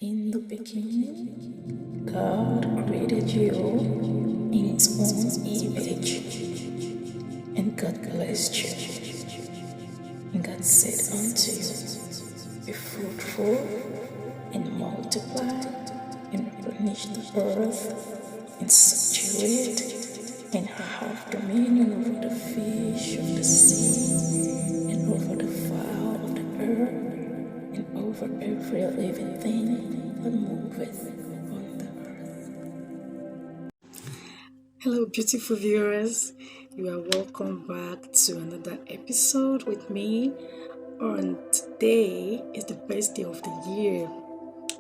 In the beginning, God created you in His own image, and God blessed you. And God said unto you, be fruitful and multiply and replenish the earth and subdue it and have dominion over the fish of the sea and over the fowl of the earth and over every living thing that moveth on the earth. Hello, beautiful viewers. You are welcome back to another episode with me. And today is the best day of the year.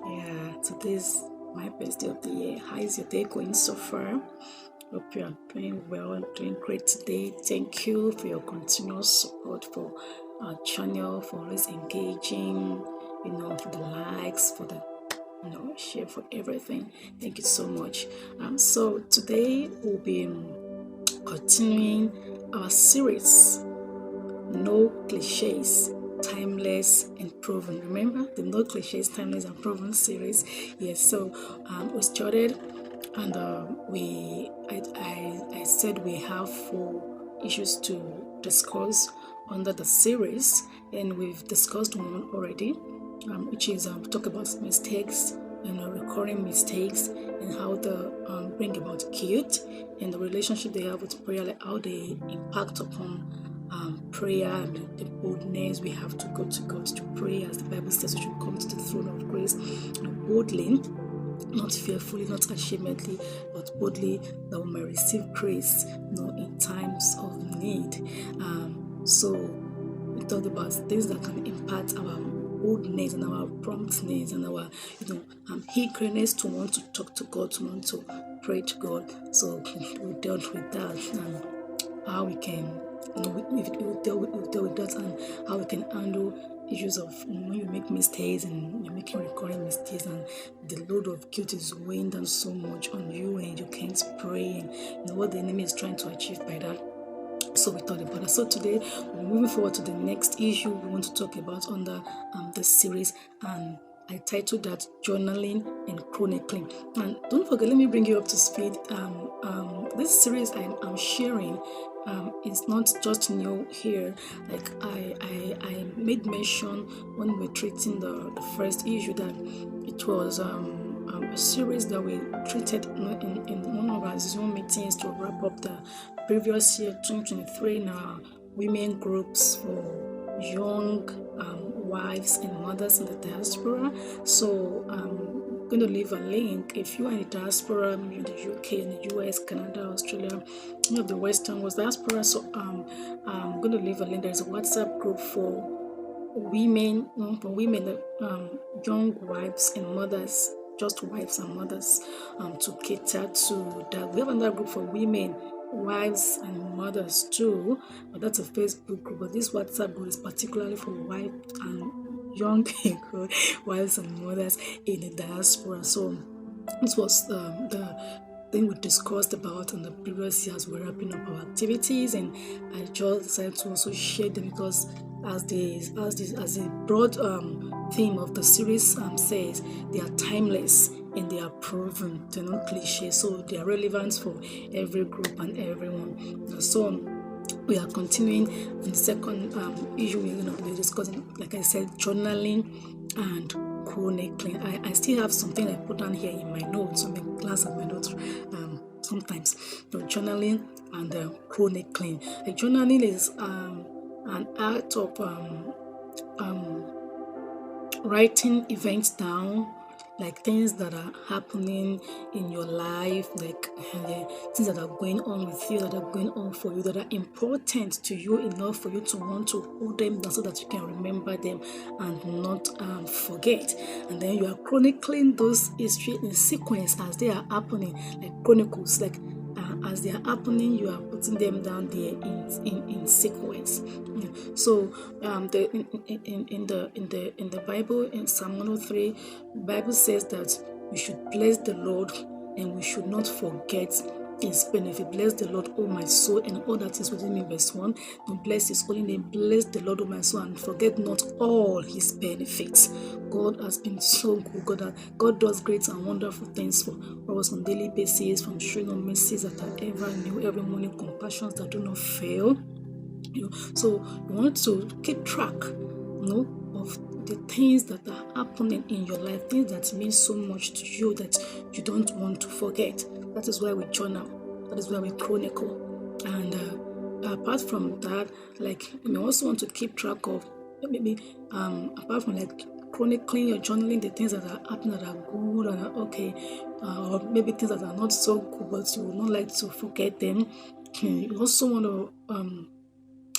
Yeah, today's my best day of the year. How is your day going so far? Hope you are doing well, doing great today. Thank you for your continuous support for our channel, for always engaging, for the likes, for the share, for everything. Thank you so much. So today we'll be continuing our series, No Cliches, Timeless and Proven. Remember the No Cliches, Timeless and Proven series? Yes. So we started, and I said we have 4 issues to discuss under the series, and we've discussed one already, which is talk about mistakes and recurring mistakes and how they bring about guilt and the relationship they have with prayer, like how they impact upon prayer and the boldness we have to go to God to pray. As the Bible says, we should come to the throne of grace boldly, not fearfully, not ashamedly, but boldly, that we may receive grace in times of need. So we talked about things that can impact our boldness and our promptness and our eagerness to want to talk to God, to want to pray to God. So we dealt with that and how we can we dealt with that and how we can handle issues of when you make mistakes and you're making recurring mistakes and the load of guilt is weighing down so much on you and you can't pray, and what the enemy is trying to achieve by that. So we thought about that. So today we're moving forward to the next issue we want to talk about under this series, and I titled that Journaling and Chronicling. And don't forget, let me bring you up to speed. This series I'm sharing is not just new here. Like I made mention when we were treating the first issue that it was a series that we treated in one of our Zoom meetings to wrap up the previous year 2023 in our women groups for young wives and mothers in the diaspora. So I'm going to leave a link if you are in the diaspora, maybe in the UK, in the US, Canada, Australia, any of the Western was diaspora. So I'm going to leave a link. There's a WhatsApp group for women, young wives and mothers, just wives and mothers, to cater to that. We have another group for women, wives and mothers too, but that's a Facebook group. But this WhatsApp group is particularly for wives and young people, wives and mothers in the diaspora. So this was the thing we discussed about in the previous years. We're wrapping up our activities, and I just decided to also share them because as the broad theme of the series says, they are timeless and they are proven. They're not cliches, so they are relevant for every group and everyone. So we are continuing in the second issue we're going to be discussing, like I said, journaling and chronicling. I still have something I put down here in my notes. I make glass of my notes sometimes. So journaling and chronicling. Journaling is an act of writing events down, like things that are happening in your life, like things that are going on with you, that are going on for you, that are important to you enough for you to want to hold them down so that you can remember them and not forget. And then you are chronicling those history in sequence as they are happening, like chronicles, like as they are happening, you are putting them down there in sequence. Yeah. So in the Bible, in Psalm 103, the Bible says that we should bless the Lord and we should not forget his benefit. Bless the Lord, O my soul, and all that is within me. Verse 1. Don't bless his holy name. Bless the Lord, O my soul, and forget not all his benefits. God has been so good. God does great and wonderful things for us on daily basis, from showing on mercies that are ever new every morning, compassions that do not fail. So you want to keep track, of the things that are happening in your life, things that mean so much to you that you don't want to forget. That is why we journal. That is why we chronicle. And apart from that, you also want to keep track of maybe apart from chronicling or journaling the things that are happening that are good and are okay, or maybe things that are not so good but you would not like to forget them. You also want to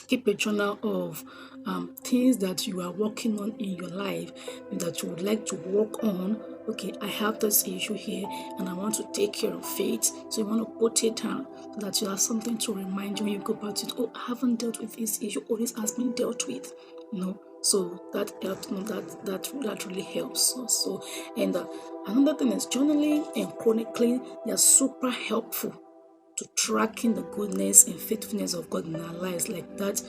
keep a journal of things that you are working on in your life and that you would like to work on. Okay, I have this issue here and I want to take care of it. So you want to put it down so that you have something to remind you when you go back to it. Oh, I haven't dealt with this issue. Oh, this has been dealt with. So that helps. That really helps. So and another thing is journaling and chronicling. They are super helpful to tracking the goodness and faithfulness of God in our lives, like that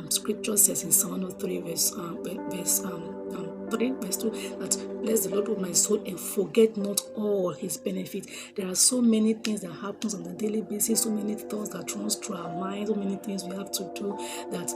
scripture says in Psalm 103 verse 3 verse 2, that bless the Lord with my soul and forget not all his benefits. There are so many things that happens on a daily basis, so many thoughts that runs through our minds, so many things we have to do that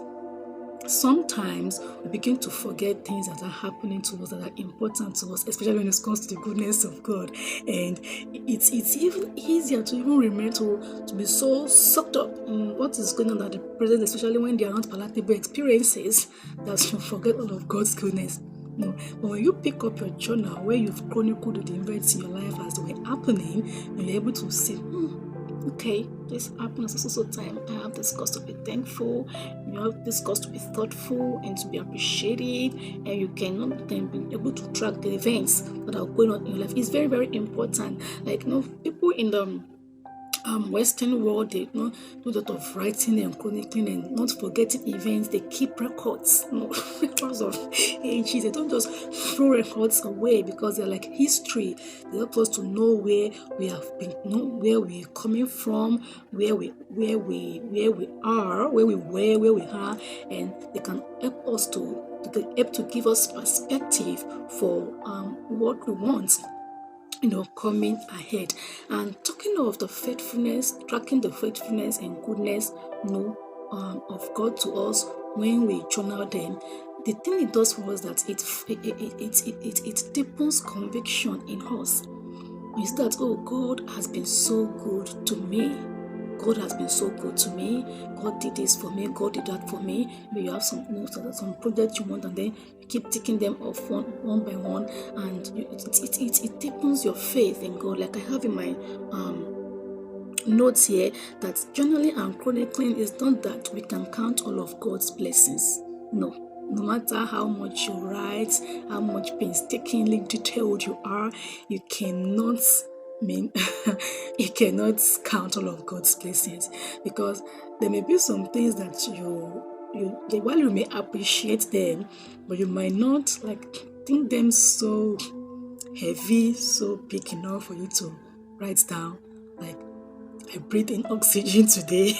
sometimes we begin to forget things that are happening to us that are important to us, especially when it comes to the goodness of God. And it's even easier to even remember to be so sucked up in what is going on at the present, especially when they are not palatable experiences, that you forget all of God's goodness. But when you pick up your journal where you've chronicled the events in your life as they were happening, you're able to see, okay, this happens at so time. I have this cause to be thankful. You have this cause to be thoughtful and to be appreciated, and you cannot then be able to track the events that are going on in your life. It's very, very important. People in the Western world, they do a lot of writing and chronicling and not forgetting events. They keep records, because of ages. They don't just throw records away because they're like history. They help us to know where we have been, where we're coming from, where we are, where we were, where we are, and they can help us to give us perspective for what we want coming ahead. And talking of the faithfulness, tracking the faithfulness and goodness of God to us when we journal them, the thing it does for us that it deepens conviction in us. Is that, oh, God has been so good to me. God has been so good to me. God did this for me. God did that for me. Maybe you have some projects you want, and then you keep ticking them off one by one, and it deepens your faith in God. Like I have in my notes here that journaling and chronicling is not that we can count all of God's blessings. No matter how much you write, how much painstakingly detailed you are, you cannot you cannot count all of God's blessings, because there may be some things that while you may appreciate them, but you might not think them so heavy, so big enough for you to write down. Like, I breathe in oxygen today.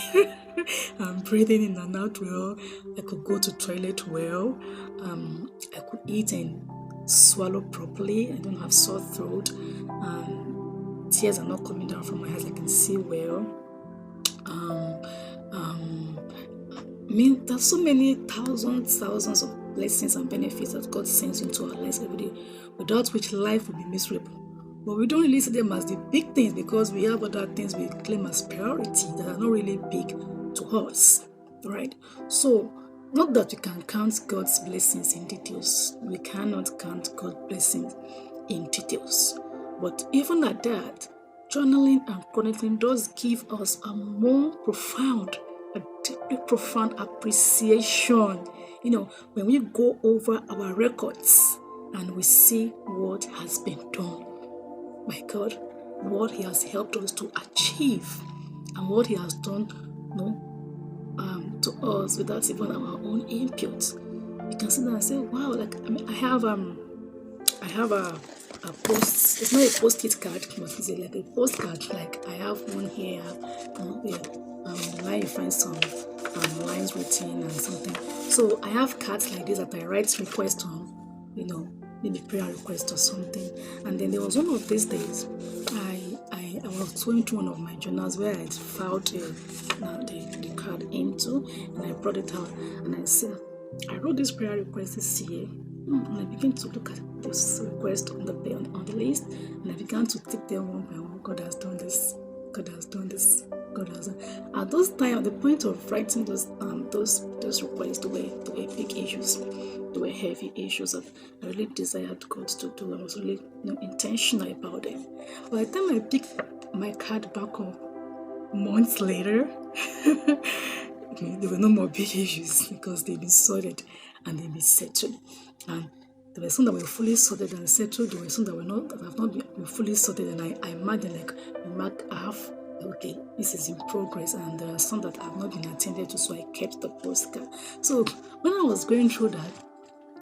I'm breathing in and out well. I could go to toilet well. I could eat and swallow properly. I don't have sore throat. Tears are not coming down from my eyes. I can see well. There's so many thousands of blessings and benefits that God sends into our lives every day, without which life would be miserable. But we don't really see them as the big things, because we have other things we claim as priority that are not really big to us, right? So, not that we can count God's blessings in details. We cannot count God's blessings in details. But even at that, journaling and chronicling does give us a deeply profound appreciation. When we go over our records and we see what has been done by God, what He has helped us to achieve, and what He has done, to us without even our own input. You can sit there and say, "Wow!" I have a post. It's not a post-it card, but it's like a postcard. Like I have one here, here. Where you find some lines written and something. So I have cards like this that I write requests on, maybe prayer request or something. And then there was one of these days, I was going through one of my journals where I filed the card into, and I brought it out, and I said, I wrote this prayer request this year. And I began to look at this request on the list, and I began to take them one by one. God has done this. God has done this. God has done. At those time, at the point of writing those requests, they were big issues. They were heavy issues that I really desired God to do. I was really intentional about them. By the time I picked my card back up months later, there were no more big issues because they've been sorted and they've been settled. And there were some that were fully sorted and settled. There were some that have not been fully sorted. And I marked half. Okay, this is in progress. And there are some that have not been attended to, so I kept the postcard. So when I was going through that,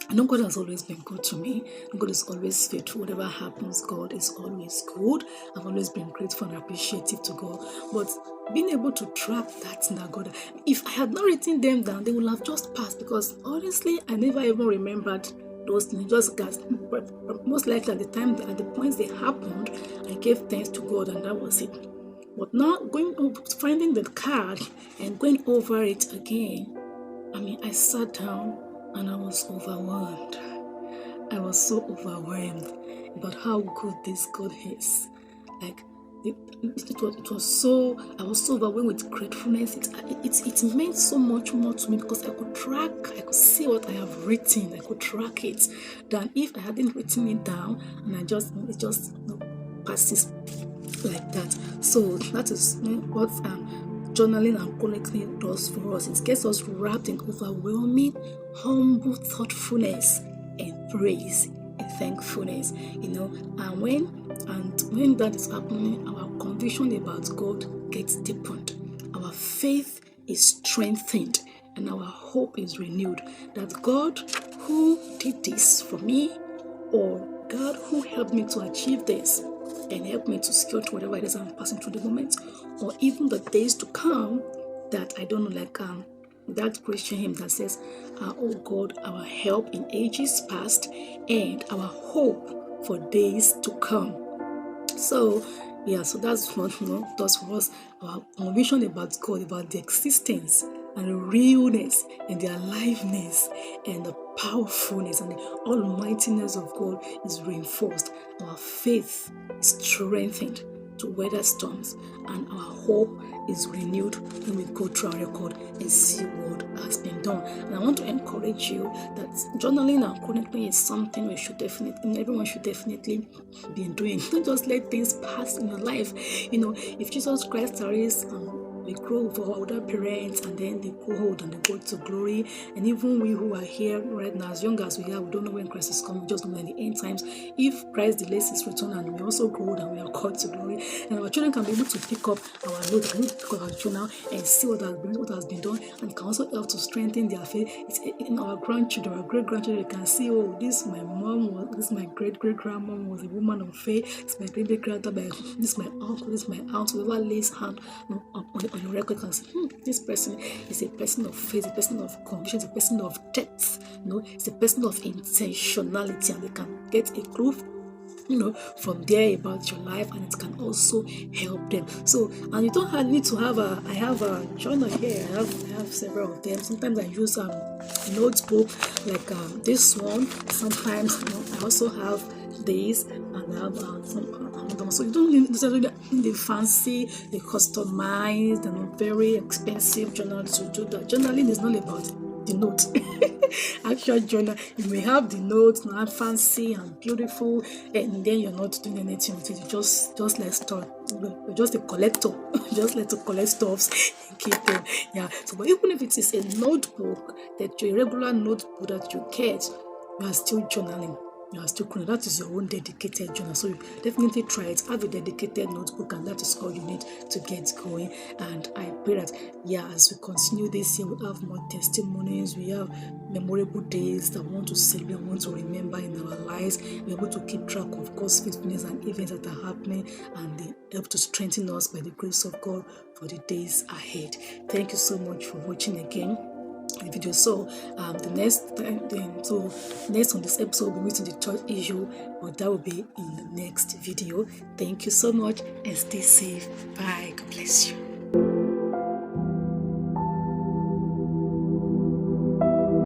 I know God has always been good to me. God is always faithful. Whatever happens, God is always good. I've always been grateful and appreciative to God. But being able to track that in God, if I had not written them down, they would have just passed, because honestly, I never even remembered those things. Just got, most likely at the points they happened, I gave thanks to God, and that was it. But now finding the card and going over it again, I sat down and I was overwhelmed. I was so overwhelmed about how good this God is. Like it was so, I was so overwhelmed with gratefulness. It meant so much more to me because I could see what I have written. I could track it than if I hadn't written it down and it just passes like that. So that is what journaling and chronicling does for us. It gets us wrapped in overwhelming, humble thoughtfulness and praise and thankfulness. And when that is happening, our conviction about God gets deepened. Our faith is strengthened, and our hope is renewed that God who did this for me, or God who helped me to achieve this and help me to secure to whatever it is I'm passing through the moment, or even the days to come, that I don't know, like that Christian hymn that says, oh God, our help in ages past and our hope for days to come. So that's what does for us, our conviction about God, about the existence and the realness and the aliveness and the powerfulness and the almightiness of God is reinforced. Our faith is strengthened to weather storms, and our hope is renewed when we go through our record and see what has been done. And I want to encourage you that journaling and chronicling is something everyone should definitely be doing. Don't just let things pass in your life. If Jesus Christ tarries, we grow for our older parents, and then they go old and they go to glory. And even we who are here right now, as young as we are, we don't know when Christ is coming. We just know in the end times. If Christ delays his return and we also grow old and we are called to glory, and our children can be able to pick up our notes, can pick up our journal and see what has been done, and can also help to strengthen their faith. It's in our grandchildren, our great grandchildren, can see, oh, this my great grandmom was a woman of faith. It's my great grandmother, this is my uncle, this is my aunt. Whoever lays hand on your record can say, this person is a person of faith, a person of conviction, a person of depth. It's a person of intentionality, and they can get a clue from there about your life, and it can also help them. So, and you don't need to have I have a journal here. I have several of them. Sometimes I use notebook like this one. Sometimes I also have these, and I have some. So you don't need the fancy, the customized, and very expensive journal to do that. Journaling is not about the note. Actual journal, you may have the notes now fancy and beautiful, and then you're not doing anything with it. You just like store. You're just a collector. Just like to collect stuffs and keep them. So, but even if it is a notebook, that your regular notebook that you get, you are still journaling. you are still growing. That is your own dedicated journal. So you definitely try it. Have a dedicated notebook, and that is all you need to get going. And I pray that, as we continue this year, we have more testimonies, we have memorable days that we want to celebrate, we want to remember in our lives. We're able to keep track of God's faithfulness and events that are happening, and they help to strengthen us by the grace of God for the days ahead. Thank you so much for watching again the video. So the next on this episode we'll be meeting the third issue, but that will be in the next video. Thank you so much and stay safe. Bye. God bless you.